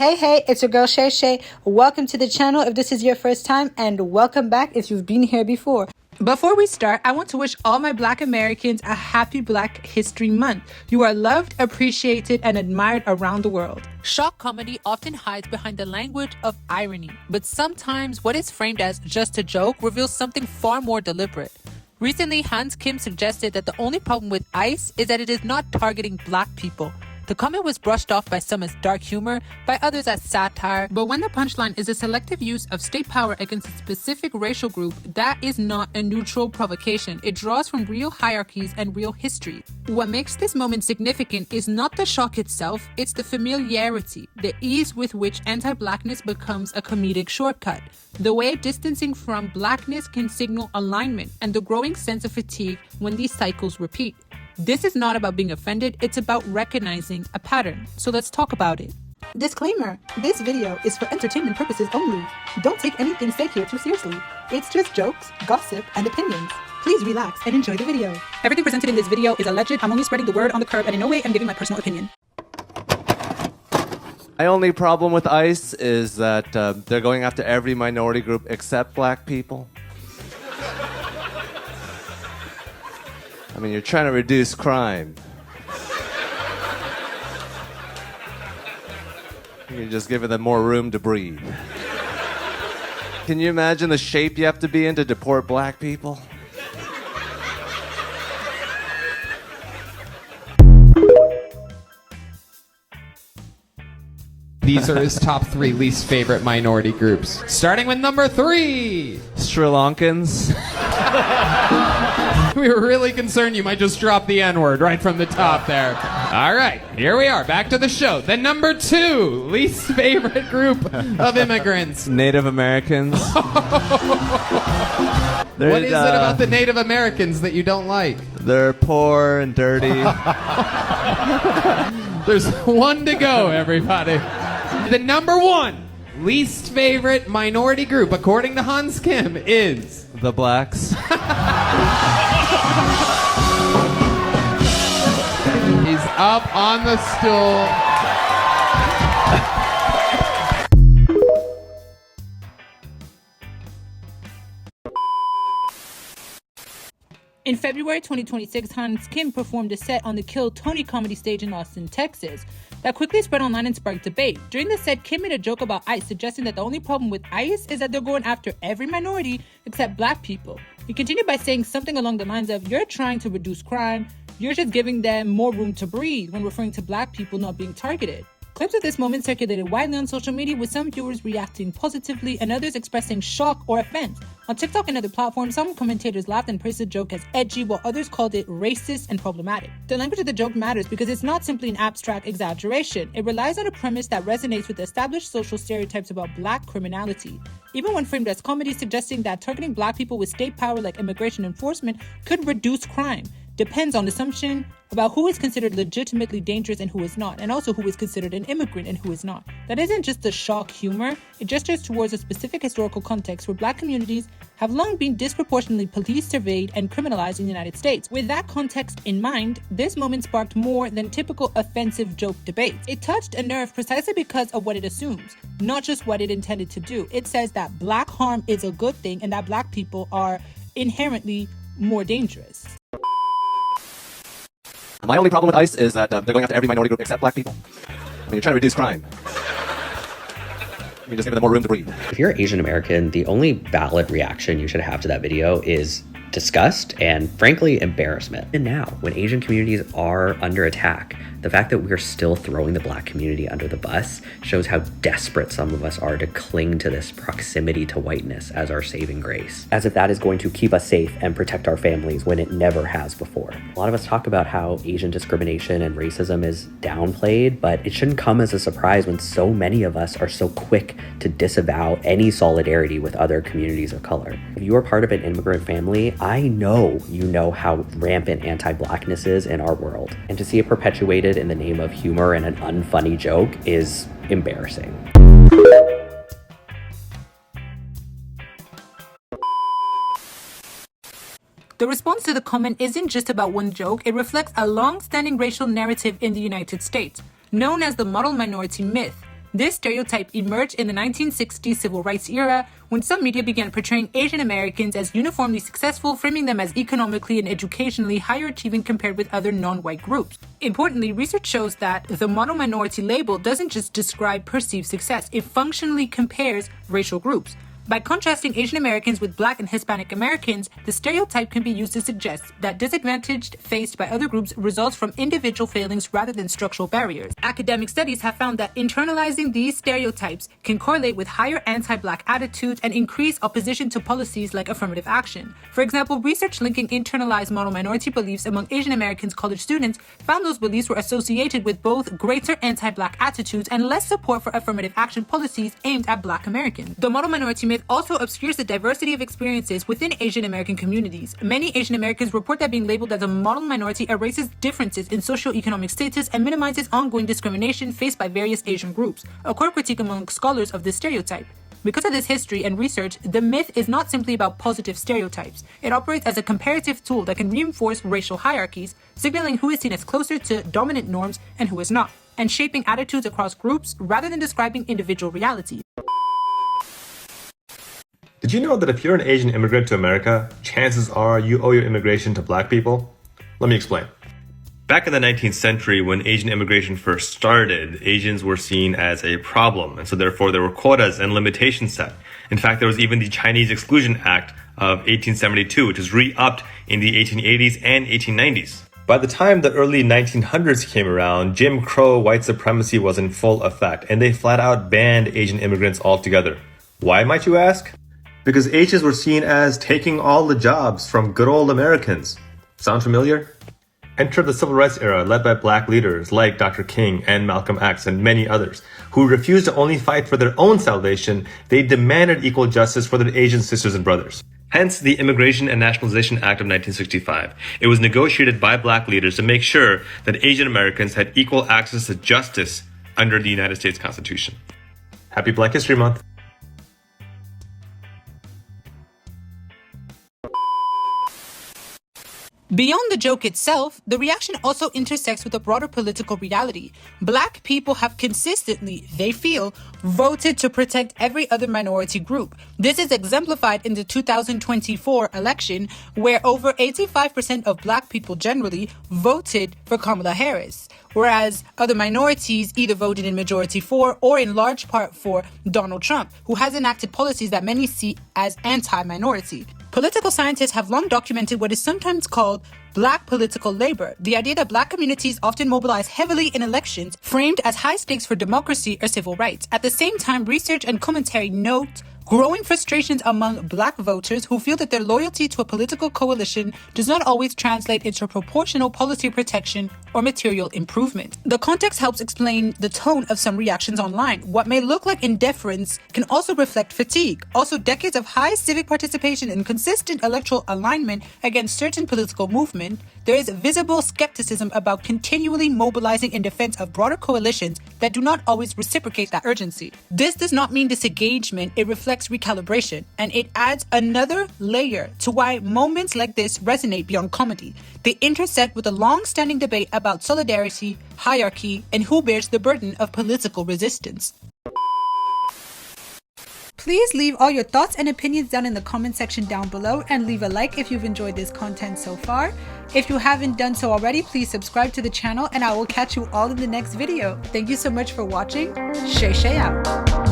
Hey, it's your girl Shay Shay. Welcome to the channel if this is your first time, and welcome back if you've been here before. Before we start, I want to wish all my Black Americans a happy Black History Month. You are loved, appreciated, and admired around the world. Shock comedy often hides behind the language of irony, but sometimes what is framed as just a joke reveals something far more deliberate. Recently, Hans Kim suggested that the only problem with ICE is that it is not targeting Black people. The comment was brushed off by some as dark humor, by others as satire, but when the punchline is a selective use of state power against a specific racial group, that is not a neutral provocation. It draws from real hierarchies and real history. What makes this moment significant is not the shock itself, it's the familiarity, the ease with which anti-Blackness becomes a comedic shortcut, the way distancing from Blackness can signal alignment, and the growing sense of fatigue when these cycles repeat. This is not about being offended, it's about recognizing a pattern. So let's talk about it. Disclaimer, this video is for entertainment purposes only. Don't take anything said here too seriously. It's just jokes, gossip, and opinions. Please relax and enjoy the video. Everything presented in this video is alleged. I'm only spreading the word on the curb, and in no way I'm giving my personal opinion. My only problem with ICE is that they're going after every minority group except Black people. I mean, you're trying to reduce crime. You're just giving them more room to breathe. Can you imagine the shape you have to be in to deport Black people? These are his top 3 least favorite minority groups. Starting with number 3. Sri Lankans. We were really concerned you might just drop the N-word right from the top there. All right, here we are, back to the show. The number 2 least favorite group of immigrants. Native Americans. What is it about the Native Americans that you don't like? They're poor and dirty. There's one to go, everybody. The number 1 least favorite minority group, according to Hans Kim, is... The Blacks. He's up on the stool. In February 2026, Hans Kim performed a set on the Kill Tony comedy stage in Austin, Texas, that quickly spread online and sparked debate. During the set, Kim made a joke about ICE, suggesting that the only problem with ICE is that they're going after every minority except Black people. He continued by saying something along the lines of, "You're trying to reduce crime, you're just giving them more room to breathe," when referring to Black people not being targeted. Clips of this moment circulated widely on social media, with some viewers reacting positively and others expressing shock or offense. On TikTok and other platforms, some commentators laughed and praised the joke as edgy, while others called it racist and problematic. The language of the joke matters because it's not simply an abstract exaggeration. It relies on a premise that resonates with established social stereotypes about Black criminality. Even when framed as comedy, suggesting that targeting Black people with state power like immigration enforcement could reduce crime depends on assumption about who is considered legitimately dangerous and who is not, and also who is considered an immigrant and who is not. That isn't just the shock humor, it gestures towards a specific historical context where Black communities have long been disproportionately policed, surveyed, and criminalized in the United States. With that context in mind, this moment sparked more than typical offensive joke debates. It touched a nerve precisely because of what it assumes, not just what it intended to do. It says that Black harm is a good thing and that Black people are inherently more dangerous. My only problem with ICE is that they're going after every minority group except Black people. I mean, you're trying to reduce crime. You're just giving them more room to breathe. If you're Asian American, the only valid reaction you should have to that video is disgust and, frankly, embarrassment. And now, when Asian communities are under attack, the fact that we're still throwing the Black community under the bus shows how desperate some of us are to cling to this proximity to whiteness as our saving grace, as if that is going to keep us safe and protect our families when it never has before. A lot of us talk about how Asian discrimination and racism is downplayed, but it shouldn't come as a surprise when so many of us are so quick to disavow any solidarity with other communities of color. If you are part of an immigrant family, I know you know how rampant anti-Blackness is in our world, and to see it perpetuated in the name of humor and an unfunny joke is embarrassing. The response to the comment isn't just about one joke, it reflects a long-standing racial narrative in the United States, known as the model minority myth. This stereotype emerged in the 1960s civil rights era when some media began portraying Asian Americans as uniformly successful, framing them as economically and educationally higher achieving compared with other non-white groups. Importantly, research shows that the model minority label doesn't just describe perceived success, it functionally compares racial groups. By contrasting Asian Americans with Black and Hispanic Americans, the stereotype can be used to suggest that disadvantage faced by other groups results from individual failings rather than structural barriers. Academic studies have found that internalizing these stereotypes can correlate with higher anti-Black attitudes and increase opposition to policies like affirmative action. For example, research linking internalized model minority beliefs among Asian Americans college students found those beliefs were associated with both greater anti-Black attitudes and less support for affirmative action policies aimed at Black Americans. The model minority myth also obscures the diversity of experiences within Asian American communities. Many Asian Americans report that being labeled as a model minority erases differences in socioeconomic status and minimizes ongoing discrimination faced by various Asian groups, a core critique among scholars of this stereotype. Because of this history and research, the myth is not simply about positive stereotypes. It operates as a comparative tool that can reinforce racial hierarchies, signaling who is seen as closer to dominant norms and who is not, and shaping attitudes across groups rather than describing individual realities. Did you know that if you're an Asian immigrant to America, chances are you owe your immigration to Black people? Let me explain. Back in the 19th century, when Asian immigration first started, Asians were seen as a problem, and so therefore there were quotas and limitations set. In fact, there was even the Chinese Exclusion Act of 1872, which was re-upped in the 1880s and 1890s. By the time the early 1900s came around, Jim Crow white supremacy was in full effect, and they flat out banned Asian immigrants altogether. Why, might you ask? Because Asians were seen as taking all the jobs from good old Americans. Sound familiar? Enter the civil rights era led by Black leaders like Dr. King and Malcolm X and many others, who refused to only fight for their own salvation, they demanded equal justice for their Asian sisters and brothers. Hence the Immigration and Nationalization Act of 1965. It was negotiated by Black leaders to make sure that Asian Americans had equal access to justice under the United States Constitution. Happy Black History Month. Beyond the joke itself, the reaction also intersects with a broader political reality. Black people have consistently, they feel, voted to protect every other minority group. This is exemplified in the 2024 election, where over 85% of Black people generally voted for Kamala Harris, whereas other minorities either voted in majority for or in large part for Donald Trump, who has enacted policies that many see as anti-minority. Political scientists have long documented what is sometimes called Black political labor, the idea that Black communities often mobilize heavily in elections framed as high stakes for democracy or civil rights. At the same time, research and commentary note growing frustrations among Black voters who feel that their loyalty to a political coalition does not always translate into proportional policy protection or material improvement. The context helps explain the tone of some reactions online. What may look like indifference can also reflect fatigue. Also, decades of high civic participation and consistent electoral alignment against certain political movement, there is visible skepticism about continually mobilizing in defense of broader coalitions that do not always reciprocate that urgency. This does not mean disengagement, it reflects recalibration, and it adds another layer to why moments like this resonate beyond comedy. They intersect with a long-standing debate about solidarity, hierarchy, and who bears the burden of political resistance. Please leave all your thoughts and opinions down in the comment section down below and leave a like if you've enjoyed this content so far. If you haven't done so already, please subscribe to the channel and I will catch you all in the next video. Thank you so much for watching. Shay out.